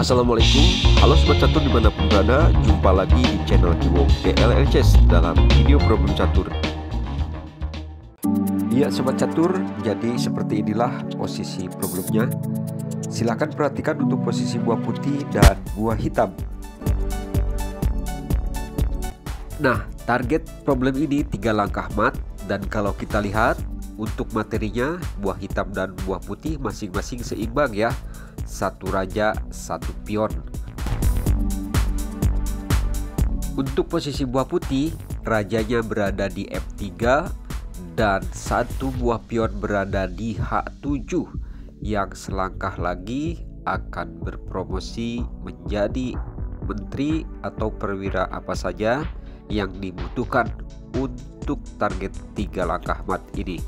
Assalamualaikum, halo Sobat Catur dimanapun berada. Jumpa lagi di channel Kiwong PLLCS dalam video problem catur. Ya Sobat Catur, jadi seperti inilah posisi problemnya. Silahkan perhatikan untuk posisi buah putih dan buah hitam. Nah, target problem ini 3 langkah mat. Dan kalau kita lihat untuk materinya, buah hitam dan buah putih masing-masing seimbang ya. Satu raja, satu pion. Untuk posisi buah putih, rajanya berada di F3 dan satu buah pion berada di H7 yang selangkah lagi akan berpromosi menjadi menteri atau perwira apa saja yang dibutuhkan untuk target 3 langkah mat ini.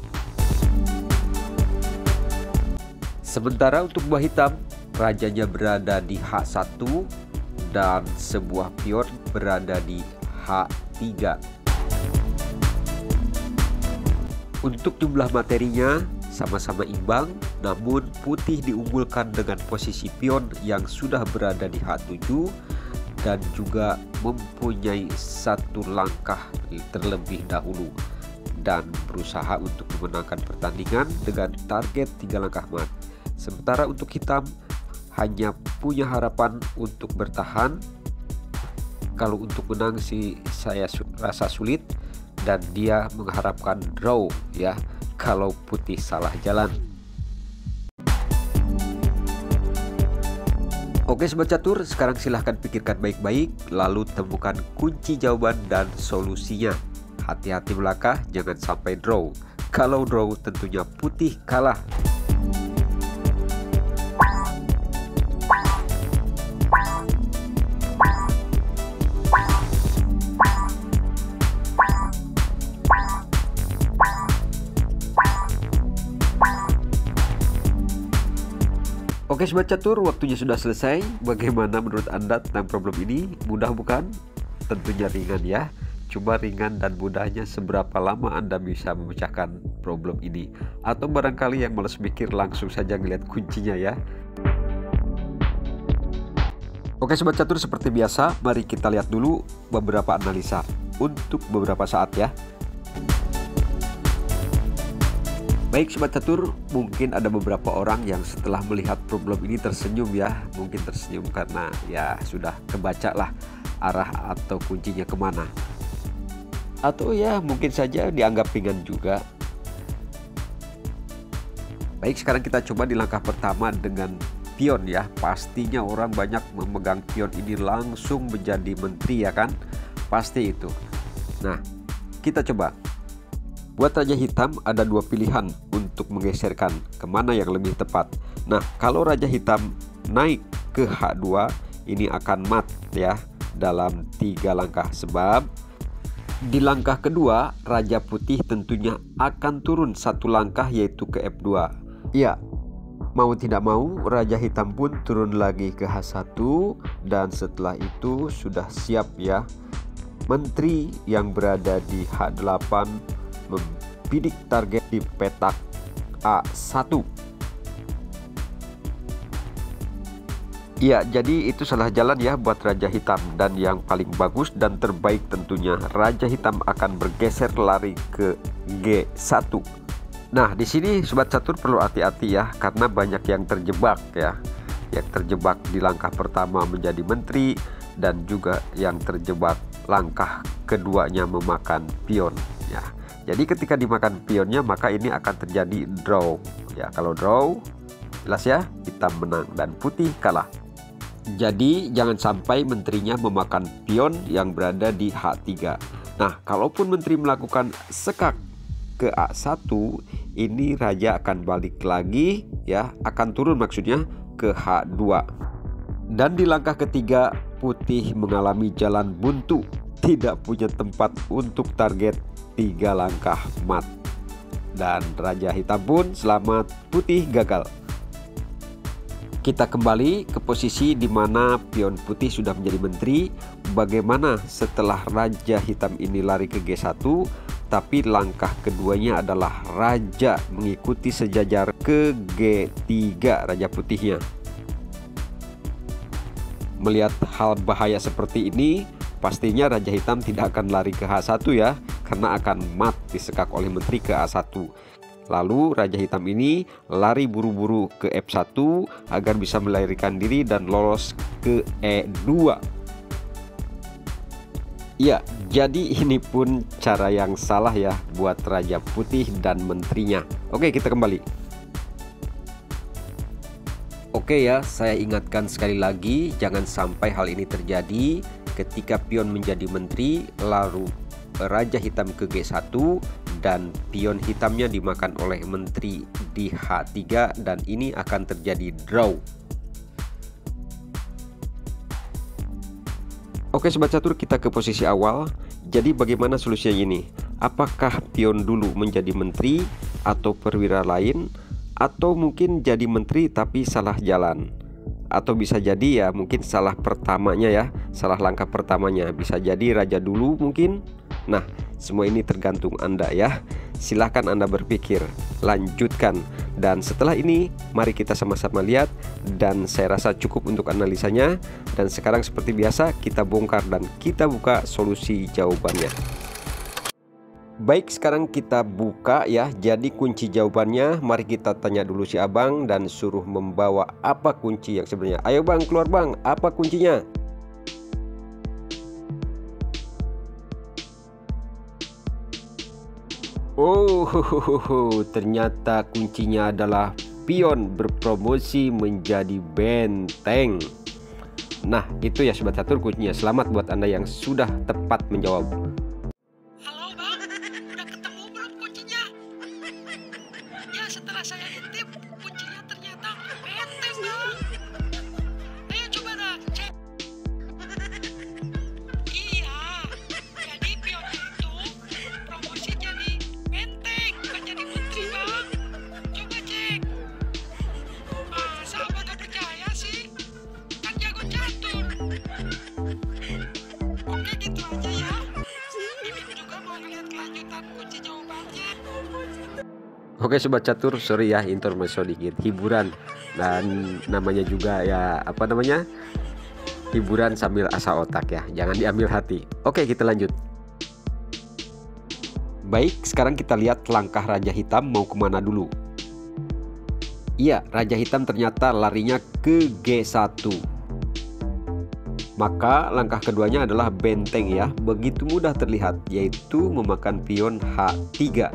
Sementara untuk buah hitam, rajanya berada di H1 dan sebuah pion berada di H3. Untuk jumlah materinya sama-sama imbang, namun putih diunggulkan dengan posisi pion yang sudah berada di H7 dan juga mempunyai satu langkah terlebih dahulu dan berusaha untuk memenangkan pertandingan dengan target 3 langkah mat. Sementara untuk hitam hanya punya harapan untuk bertahan. Kalau untuk menang sih saya rasa sulit, dan dia mengharapkan draw ya kalau putih salah jalan. Oke Sobat Catur, sekarang silahkan pikirkan baik-baik lalu temukan kunci jawaban dan solusinya. Hati-hati melangkah, jangan sampai draw. Kalau draw tentunya putih kalah. Oke Sobat Catur, waktunya sudah selesai. Bagaimana menurut Anda tentang problem ini? Mudah bukan? Tentunya ringan ya. Coba ringan dan mudahnya seberapa lama Anda bisa memecahkan problem ini. Atau barangkali yang malas mikir langsung saja ngeliat kuncinya ya. Oke Sobat Catur, seperti biasa mari kita lihat dulu beberapa analisa untuk beberapa saat ya. Baik Sobat Catur, mungkin ada beberapa orang yang setelah melihat problem ini tersenyum ya. Mungkin tersenyum karena ya sudah kebaca lah arah atau kuncinya kemana. Atau ya mungkin saja dianggap ringan juga. Baik, sekarang kita coba di langkah pertama dengan pion ya. Pastinya orang banyak memegang pion ini langsung menjadi menteri ya kan. Pasti itu. Nah, kita coba. Buat raja hitam ada 2 pilihan untuk menggeserkan kemana yang lebih tepat. Nah, kalau raja hitam naik ke H2 ini akan mat ya dalam 3 langkah. Sebab di langkah kedua raja putih tentunya akan turun 1 langkah yaitu ke F2. Ya, mau tidak mau raja hitam pun turun lagi ke H1 dan setelah itu sudah siap ya. Menteri yang berada di H8 membidik target di petak A1. Ya, jadi itu salah jalan ya buat raja hitam, dan yang paling bagus dan terbaik tentunya raja hitam akan bergeser lari ke G1. Nah, di sini Sobat Catur perlu hati-hati ya karena banyak yang terjebak ya. Yang terjebak di langkah pertama menjadi menteri dan juga yang terjebak langkah keduanya memakan pion ya. Jadi ketika dimakan pionnya maka ini akan terjadi draw ya. Kalau draw jelas ya hitam menang dan putih kalah. Jadi jangan sampai menterinya memakan pion yang berada di H3. Nah, kalaupun menteri melakukan sekak ke A1, ini raja akan balik lagi ya, akan turun maksudnya ke H2. Dan di langkah ketiga putih mengalami jalan buntu, tidak punya tempat untuk target 3 langkah mat. Dan raja hitam pun selamat, putih gagal. Kita kembali ke posisi di mana pion putih sudah menjadi menteri. Bagaimana setelah raja hitam ini lari ke G1, tapi langkah keduanya adalah raja mengikuti sejajar ke G3 raja putihnya. Melihat hal bahaya seperti ini, pastinya Raja Hitam tidak akan lari ke H1 ya, karena akan mat disekak oleh menteri ke A1. Lalu Raja Hitam ini lari buru-buru ke F1 agar bisa melarikan diri dan lolos ke E2. Ya, jadi ini pun cara yang salah ya buat Raja Putih dan menterinya. Oke, kita kembali. Oke ya, saya ingatkan sekali lagi, jangan sampai hal ini terjadi ketika pion menjadi menteri, lalu Raja Hitam ke G1 dan pion hitamnya dimakan oleh menteri di H3, dan ini akan terjadi draw. Oke Sobat Catur, kita ke posisi awal. Jadi bagaimana solusinya ini? Apakah pion dulu menjadi menteri atau perwira lain? Atau mungkin jadi menteri tapi salah jalan, atau bisa jadi ya mungkin salah pertamanya ya, salah langkah pertamanya. Bisa jadi raja dulu mungkin. Nah, semua ini tergantung Anda ya. Silahkan Anda berpikir, lanjutkan. Dan setelah ini mari kita sama-sama lihat, dan saya rasa cukup untuk analisanya. Dan sekarang seperti biasa kita bongkar dan kita buka solusi jawabannya. Baik, sekarang kita buka ya. Jadi kunci jawabannya, mari kita tanya dulu si abang dan suruh membawa apa kunci yang sebenarnya. Ayo bang, keluar bang, apa kuncinya? Oh, ternyata kuncinya adalah pion berpromosi menjadi benteng. Nah, itu ya Sobat Catur kuncinya. Selamat buat Anda yang sudah tepat menjawab. Setelah saya intip, kuncinya ternyata benteng bang. Ayo coba dah cek. Iya, jadi pionnya itu promosi jadi benteng, bukan jadi menteri bang. Coba cek. Masa abang gak percaya sih? Kan jago catur. Oke, gitu aja ya. Mimin juga mau ngeliat kelanjutan kunci jawabannya. Oke Sobat Catur, sorry ya intermezzo dikit, hiburan, dan namanya juga ya apa namanya, hiburan sambil asa otak ya, jangan diambil hati. Oke, kita lanjut. Baik, sekarang kita lihat langkah Raja Hitam mau kemana dulu. Iya, Raja Hitam ternyata larinya ke G1. Maka langkah keduanya adalah benteng ya, begitu mudah terlihat, yaitu memakan pion H3.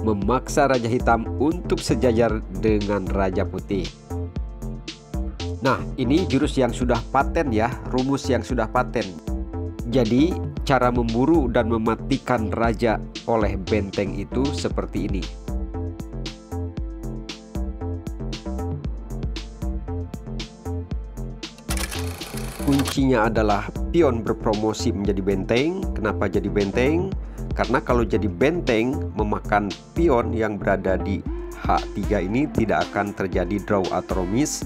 Memaksa Raja Hitam untuk sejajar dengan Raja Putih. Nah, ini jurus yang sudah paten ya, rumus yang sudah paten. Jadi, cara memburu dan mematikan raja oleh benteng itu seperti ini. Kuncinya adalah pion berpromosi menjadi benteng. Kenapa jadi benteng? Karena kalau jadi benteng memakan pion yang berada di H3 ini tidak akan terjadi draw atau remis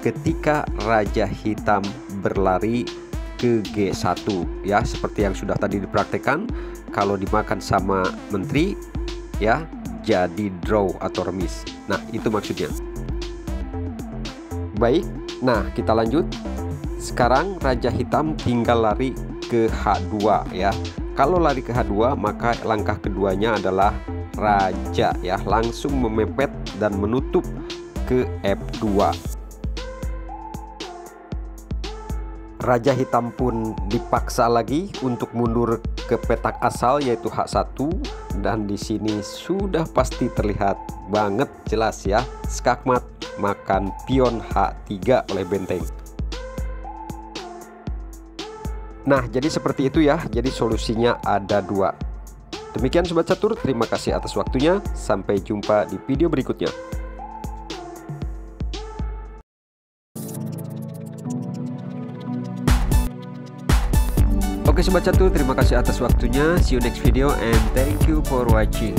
ketika Raja Hitam berlari ke G1 ya, seperti yang sudah tadi dipraktekkan. Kalau dimakan sama menteri ya jadi draw atau remis. Nah, itu maksudnya. Baik, nah kita lanjut. Sekarang Raja Hitam tinggal lari ke H2 ya. Kalau lari ke H2 maka langkah keduanya adalah raja ya, langsung memepet dan menutup ke F2. Raja Hitam pun dipaksa lagi untuk mundur ke petak asal yaitu H1, dan di sini sudah pasti terlihat banget jelas ya, skakmat makan pion H3 oleh benteng. Nah, jadi seperti itu ya. Jadi solusinya ada dua. Demikian Sobat Catur, terima kasih atas waktunya. Sampai jumpa di video berikutnya. Oke Sobat Catur, terima kasih atas waktunya. See you next video and thank you for watching.